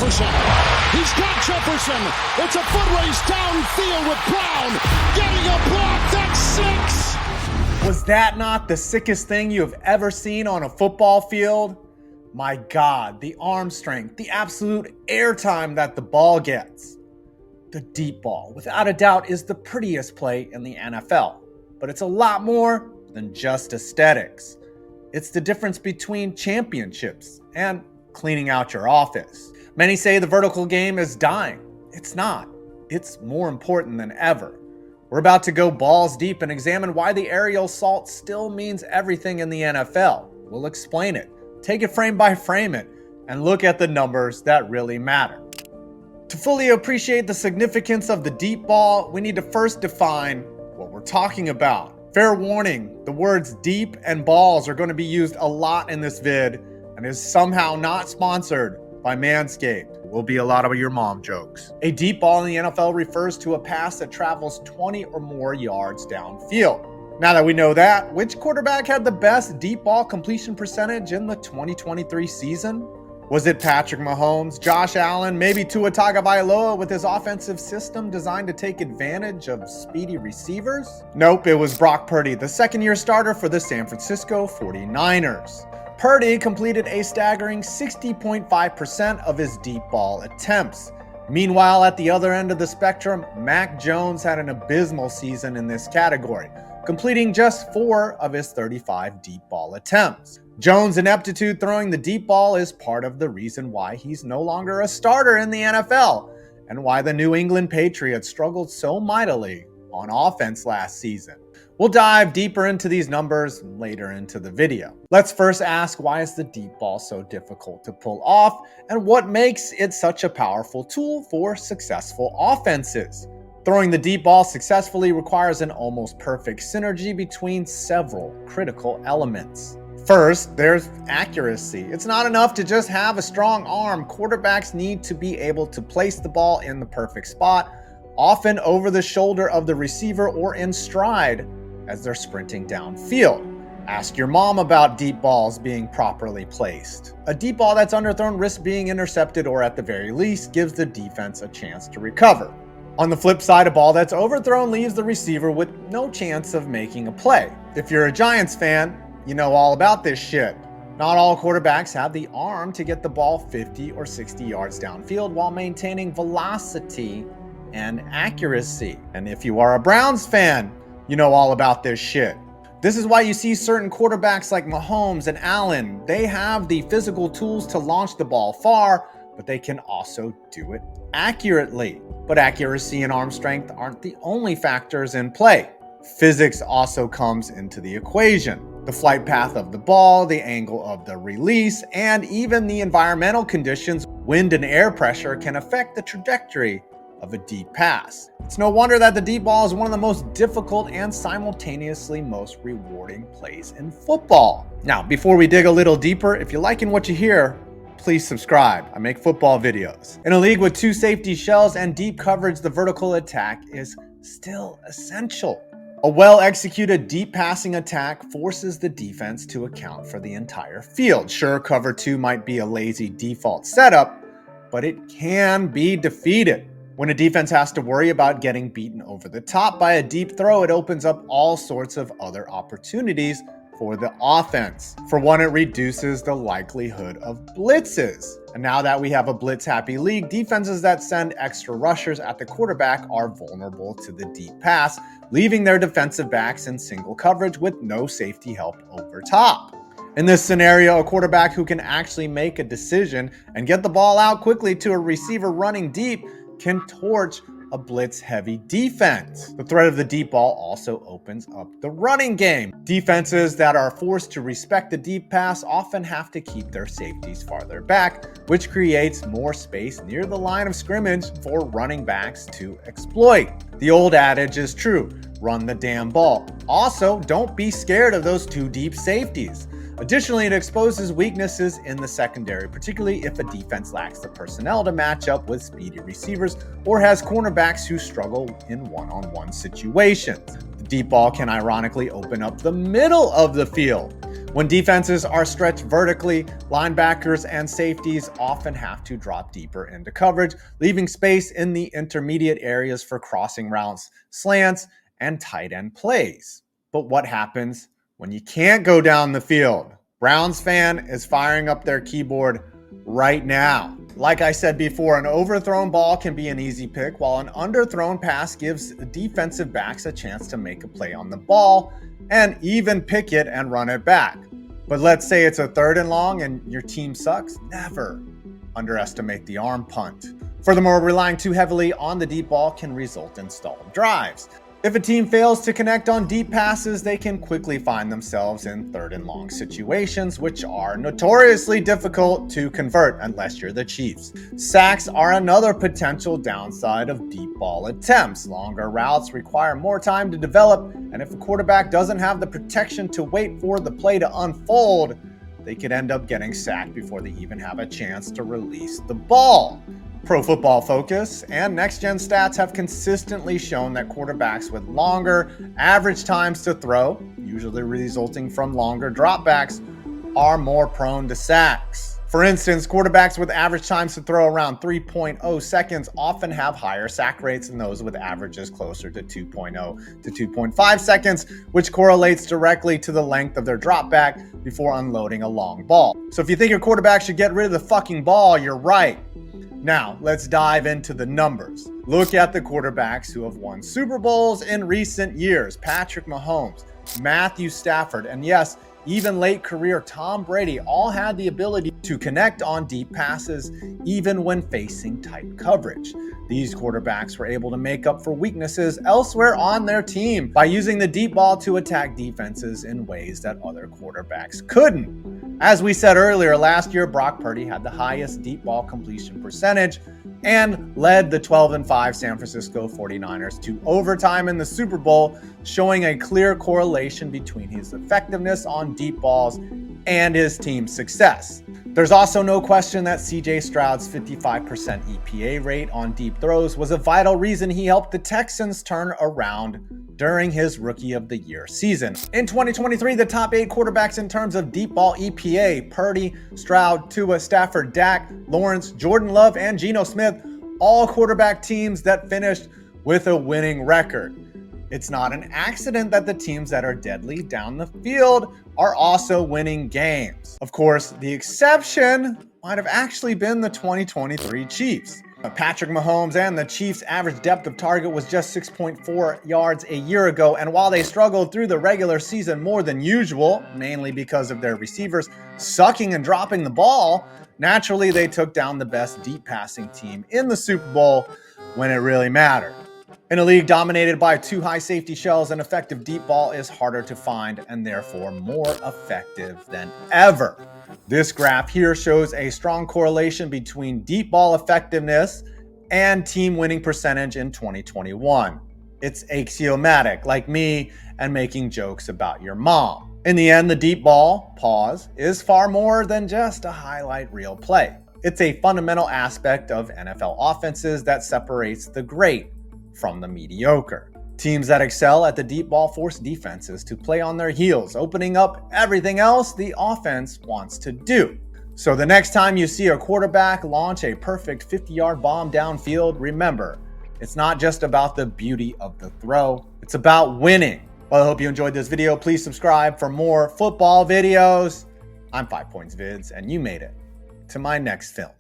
Jefferson. He's got Jefferson. It's a foot race downfield with Brown getting a block. That's 6. Was that not the sickest thing you have ever seen on a football field? My God, the arm strength, the absolute airtime that the ball gets. The deep ball, without a doubt, is the prettiest play in the NFL, but it's a lot more than just aesthetics. It's the difference between championships and cleaning out your office. Many say the vertical game is dying. It's not. It's more important than ever. We're about to go balls deep and examine why the aerial assault still means everything in the NFL. We'll explain it, take it frame by frame it, and look at the numbers that really matter. To fully appreciate the significance of the deep ball, we need to first define what we're talking about. Fair warning, the words deep and balls are going to be used a lot in this vid and is somehow not sponsored by Manscaped. Will be a lot of your mom jokes. A deep ball in the NFL refers to a pass that travels 20 or more yards downfield. Now that we know that, which quarterback had the best deep ball completion percentage in the 2023 season? Was it Patrick Mahomes, Josh Allen, maybe Tua Tagovailoa with his offensive system designed to take advantage of speedy receivers? Nope, it was Brock Purdy, the second-year starter for the San Francisco 49ers. Purdy completed a staggering 60.5% of his deep ball attempts. Meanwhile, at the other end of the spectrum, Mac Jones had an abysmal season in this category, completing just 4 of his 35 deep ball attempts. Jones' ineptitude throwing the deep ball is part of the reason why he's no longer a starter in the NFL, and why the New England Patriots struggled so mightily on offense last season. We'll dive deeper into these numbers later into the video. Let's first ask, why is the deep ball so difficult to pull off, and what makes it such a powerful tool for successful offenses? Throwing the deep ball successfully requires an almost perfect synergy between several critical elements. First, there's accuracy. It's not enough to just have a strong arm. Quarterbacks need to be able to place the ball in the perfect spot, often over the shoulder of the receiver or in stride as they're sprinting downfield. Ask your mom about deep balls being properly placed. A deep ball that's underthrown risks being intercepted, or at the very least gives the defense a chance to recover. On the flip side, a ball that's overthrown leaves the receiver with no chance of making a play. If you're a Giants fan, you know all about this shit. Not all quarterbacks have the arm to get the ball 50 or 60 yards downfield while maintaining velocity and accuracy. And if you are a Browns fan, you know all about this shit. This is why you see certain quarterbacks like Mahomes and Allen. They have the physical tools to launch the ball far, but they can also do it accurately. But accuracy and arm strength aren't the only factors in play. Physics also comes into the equation. The flight path of the ball, the angle of the release, and even the environmental conditions, wind and air pressure, can affect the trajectory of a deep pass. It's no wonder that the deep ball is one of the most difficult and simultaneously most rewarding plays in football. Now, before we dig a little deeper, if you're liking what you hear, please subscribe. I make football videos. In a league with 2 safety shells and deep coverage, the vertical attack is still essential. A well-executed deep passing attack forces the defense to account for the entire field. Sure, cover 2 might be a lazy default setup, but it can be defeated. When a defense has to worry about getting beaten over the top by a deep throw, it opens up all sorts of other opportunities for the offense. For one, it reduces the likelihood of blitzes. And now that we have a blitz-happy league, defenses that send extra rushers at the quarterback are vulnerable to the deep pass, leaving their defensive backs in single coverage with no safety help over top. In this scenario, a quarterback who can actually make a decision and get the ball out quickly to a receiver running deep can torch a blitz-heavy defense. The threat of the deep ball also opens up the running game. Defenses that are forced to respect the deep pass often have to keep their safeties farther back, which creates more space near the line of scrimmage for running backs to exploit. The old adage is true, run the damn ball. Also, don't be scared of those 2 deep safeties. Additionally, it exposes weaknesses in the secondary, particularly if a defense lacks the personnel to match up with speedy receivers or has cornerbacks who struggle in one-on-one situations. The deep ball can ironically open up the middle of the field. When defenses are stretched vertically, linebackers and safeties often have to drop deeper into coverage, leaving space in the intermediate areas for crossing routes, slants, and tight end plays. But what happens when you can't go down the field? Browns fan is firing up their keyboard right now. Like I said before, an overthrown ball can be an easy pick, while an underthrown pass gives defensive backs a chance to make a play on the ball and even pick it and run it back. But let's say it's a 3rd and long and your team sucks. Never underestimate the arm punt. Furthermore, relying too heavily on the deep ball can result in stalled drives. If a team fails to connect on deep passes, they can quickly find themselves in 3rd and long situations, which are notoriously difficult to convert unless you're the Chiefs. Sacks are another potential downside of deep ball attempts. Longer routes require more time to develop, and if a quarterback doesn't have the protection to wait for the play to unfold, they could end up getting sacked before they even have a chance to release the ball. Pro Football Focus and Next Gen Stats have consistently shown that quarterbacks with longer average times to throw, usually resulting from longer dropbacks, are more prone to sacks. For instance, quarterbacks with average times to throw around 3.0 seconds often have higher sack rates than those with averages closer to 2.0 to 2.5 seconds, which correlates directly to the length of their dropback before unloading a long ball. So if you think your quarterback should get rid of the fucking ball, you're right. Now, let's dive into the numbers. Look at the quarterbacks who have won Super Bowls in recent years. Patrick Mahomes, Matthew Stafford, and yes, even late career Tom Brady all had the ability to connect on deep passes even when facing tight coverage. These quarterbacks were able to make up for weaknesses elsewhere on their team by using the deep ball to attack defenses in ways that other quarterbacks couldn't. As we said earlier, last year Brock Purdy had the highest deep ball completion percentage and led the 12-5 San Francisco 49ers to overtime in the Super Bowl, showing a clear correlation between his effectiveness on deep balls and his team's success. There's also no question that CJ Stroud's 55% EPA rate on deep throws was a vital reason he helped the Texans turn around during his Rookie of the Year season. In 2023, the top 8 quarterbacks in terms of deep ball EPA, Purdy, Stroud, Tua, Stafford, Dak, Lawrence, Jordan Love, and Geno Smith, all quarterback teams that finished with a winning record. It's not an accident that the teams that are deadly down the field are also winning games. Of course, the exception might have actually been the 2023 Chiefs. Patrick Mahomes and the Chiefs' average depth of target was just 6.4 yards a year ago, and while they struggled through the regular season more than usual, mainly because of their receivers sucking and dropping the ball, naturally they took down the best deep passing team in the Super Bowl when it really mattered. In a league dominated by 2 high safety shells, an effective deep ball is harder to find and therefore more effective than ever. This graph here shows a strong correlation between deep ball effectiveness and team winning percentage in 2021. It's axiomatic, like me and making jokes about your mom. In the end, the deep ball, is far more than just a highlight reel play. It's a fundamental aspect of NFL offenses that separates the great from the mediocre. Teams that excel at the deep ball force defenses to play on their heels, opening up everything else the offense wants to do. So the next time you see a quarterback launch a perfect 50-yard bomb downfield, remember, it's not just about the beauty of the throw, it's about winning. Well, I hope you enjoyed this video. Please subscribe for more football videos. I'm 5 Points Vids, and you made it to my next film.